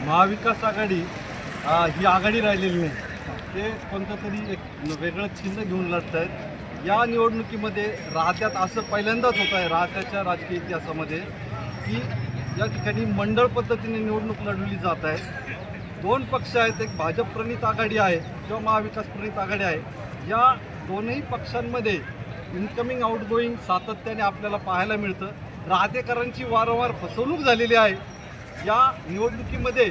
महाविकास आघाडी ही आघाडी राहिलेली नाही, ते कोणतं तरी एक वेगळं चिन्ह घेऊन लढत आहेत। या निवडणुकीमध्ये राहत्यात असं पहिल्यांदाच होत आहे राहत्याच्या राजकीय इतिहासामध्ये की या ठिकाणी मंडळ पद्धतीने निवडणूक लढवली जात आहे। दोन पक्ष आहेत, एक भाजप प्रणित आघाडी आहे किंवा महाविकास प्रणित आघाडी आहे। या दोनही पक्षांमध्ये इनकमिंग आउटगोईंग सातत्याने आपल्याला पाहायला मिळतं। राहतेकरांची वारंवार फसवणूक झालेली आहे। या निवडणुकीमध्ये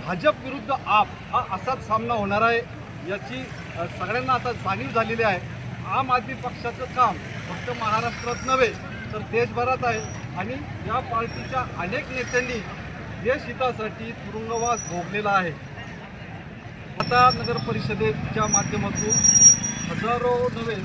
भाजप विरुद्ध आप हा असाच सामना होणार आहे याची सगळ्यांना आता जाणीव झालेली आहे। आम आदमी पक्षाचं काम फक्त महाराष्ट्रात नव्हे तर देशभरात आहे आणि या पार्टीच्या अनेक नेत्यांनी देशहितासाठी तुरुंगवास भोगलेला आहे। आता नगर परिषदेच्या माध्यमातून हजारो नव्हे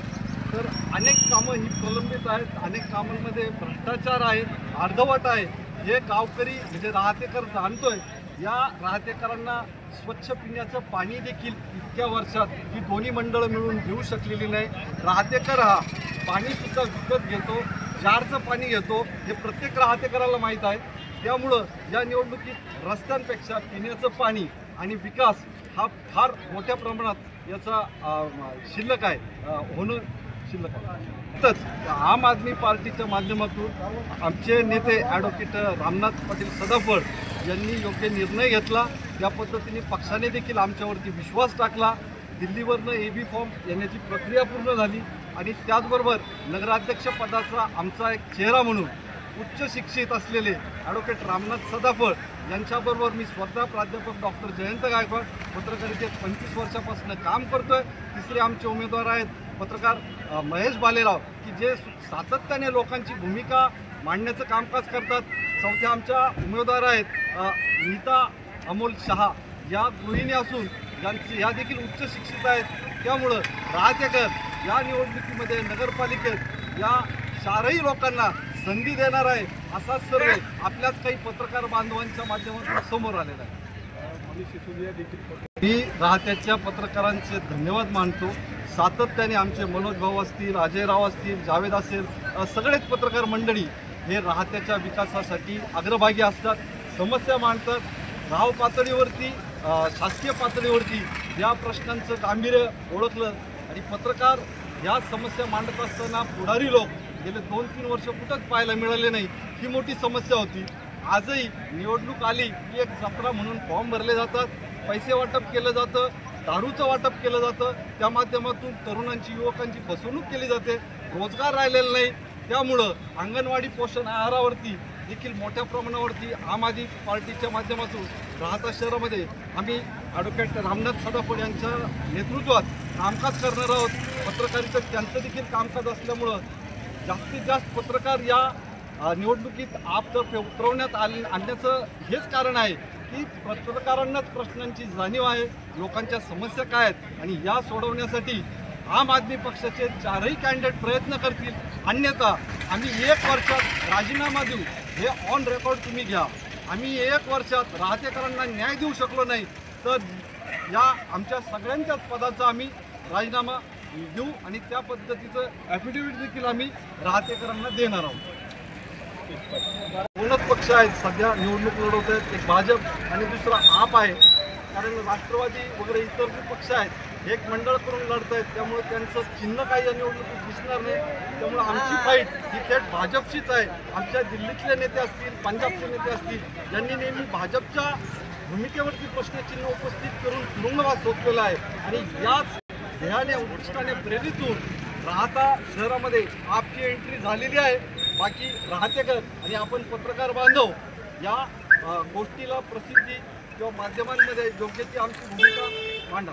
तर अनेक कामं ही प्रलंबित आहेत। अनेक कामांमध्ये भ्रष्टाचार आहे, अर्धवट आहे। हे गावकरी म्हणजे राहतेकर जाणतोय। या राहतेकरांना स्वच्छ पिण्याचं पाणी देखील इतक्या वर्षात ही दोन्ही मंडळं मिळून घेऊ शकलेली नाही। राहतेकर हा पाणीसुद्धा विकत घेतो, जारचं पाणी घेतो, हे प्रत्येक राहतेकराला माहीत आहे। त्यामुळं या निवडणुकीत रस्त्यांपेक्षा पिण्याचं पाणी आणि विकास हा फार मोठ्या प्रमाणात याचा शिल्लक आहे, होणं शिल्लक आहे। तसंच आम आदमी पार्टीच्या माध्यमातून आमचे नेते ॲडव्होकेट रामनाथ पाटील सदाफळ यांनी योग्य निर्णय घेतला। त्या पद्धतीने पक्षाने देखील आमच्यावरती विश्वास टाकला। दिल्लीवरनं AB फॉर्म येण्याची प्रक्रिया पूर्ण झाली आणि त्याचबरोबर नगराध्यक्षपदाचा आमचा एक चेहरा म्हणून उच्च शिक्षित असलेले ॲडव्होकेट रामनाथ सदाफळ यांच्याबरोबर मी स्वतः प्राध्यापक डॉक्टर जयंत गायकवाड पत्रकारितेत 25 वर्षापासून काम करतोय। तिसरे आमचे उमेदवार आहेत पत्रकार महेश बालेराव की जे सातत्याने लोकांची भूमिका मांडण्याचं कामकाज करतात। चौथे आमच्या उमेदवार आहेत नीता अमोल शहा, या गृहिणी असून या देखील उच्च शिक्षित आहेत। त्यामुळं राहतेकर या निवडणुकीमध्ये नगरपालिकेत या चारही लोकांना संधी देणार आहे असा सर्वे आपल्याच काही पत्रकार बांधवांच्या माध्यमातून समोर आलेला आहे। मी राहत्याच्या पत्रकारांचे धन्यवाद मानतो। सातत्याने आमचे मनोज भाऊ असतील, अजय राव असतील, जावेद असेल, सगळेच पत्रकार मंडळी हे राहत्याच्या विकासासाठी अग्रभागी असतात, समस्या मांडतात। गाव पातळीवरती शासकीय पातळीवरती या प्रश्नांचं गांभीर्य ओळखलं आणि पत्रकार या समस्या मांडत असताना पुढारी लोक गेले 2-3 वर्ष कुठंच पाहायला मिळाले नाही। ही मोठी समस्या होती। आजही निवडणूक आली की एक जत्रा म्हणून फॉर्म भरले जातात, पैसे वाटप केलं जातं, दारूचं वाटप केलं जातं, त्या माध्यमातून तरुणांची युवकांची फसवणूक केली जाते, रोजगार राहिलेला नाही। त्यामुळं अंगणवाडी पोषण आहारावरती देखील मोठ्या प्रमाणावरती आम आदमी पार्टीच्या माध्यमातून राहता शहरामध्ये आम्ही ॲडव्होकेट रामनाथ सदाफळ यांच्या नेतृत्वात कामकाज करणार आहोत। पत्रकारितेत त्यांचं देखील कामकाज असल्यामुळं जास्तीत जास्त पत्रकार या निवडणुकीत आपतर्फे उतरवण्यात आणण्याचं हेच कारण आहे की पत्रकारांनाच प्रश्नांची जाणीव आहे, लोकांच्या समस्या काय आहेत आणि या सोडवण्यासाठी आम आदमी पक्षाचे चारही कॅन्डिडेट प्रयत्न करतील। अन्यथा आम्ही 1 वर्षात राजीनामा देऊ, हे ऑन रेकॉर्ड तुम्ही घ्या। आम्ही 1 वर्षात राहतेकरांना न्याय देऊ शकलो नाही तर या आमच्या सगळ्यांच्याच पदाचा आम्ही राजीनामा देऊ आणि त्या पद्धतीचं ॲफिडेव्हिट देखील आम्ही राहतेकरांना देणार आहोत। दोनच पक्ष आहेत सध्या निवडणूक लढवत आहेत, एक भाजप आणि दुसरा आप आहे। कारण राष्ट्रवादी वगैरे इतर जे पक्ष आहेत एक मंडळ करून लढत आहेत, त्यामुळे त्यांचं चिन्ह काही या निवडणुकीत दिसणार नाही। त्यामुळे आमची फाईट ही थेट भाजपशीच आहे। आमच्या दिल्लीतले नेते असतील, पंजाबचे नेते असतील, यांनी नेहमी भाजपच्या भूमिकेवरती प्रश्नचिन्ह उपस्थित करून तुरुंगवास सोपलेला आहे आणि याच ध्येयाने उद्दिष्टाने प्रेरित होऊन राहता शहरामध्ये आपची एंट्री झालेली आहे। बाकी राहतेकर आणि आपण पत्रकार बांधव या गोष्टीला प्रसिद्धी किंवा माध्यमांमध्ये योग्य ती आमची भूमिका मांडा।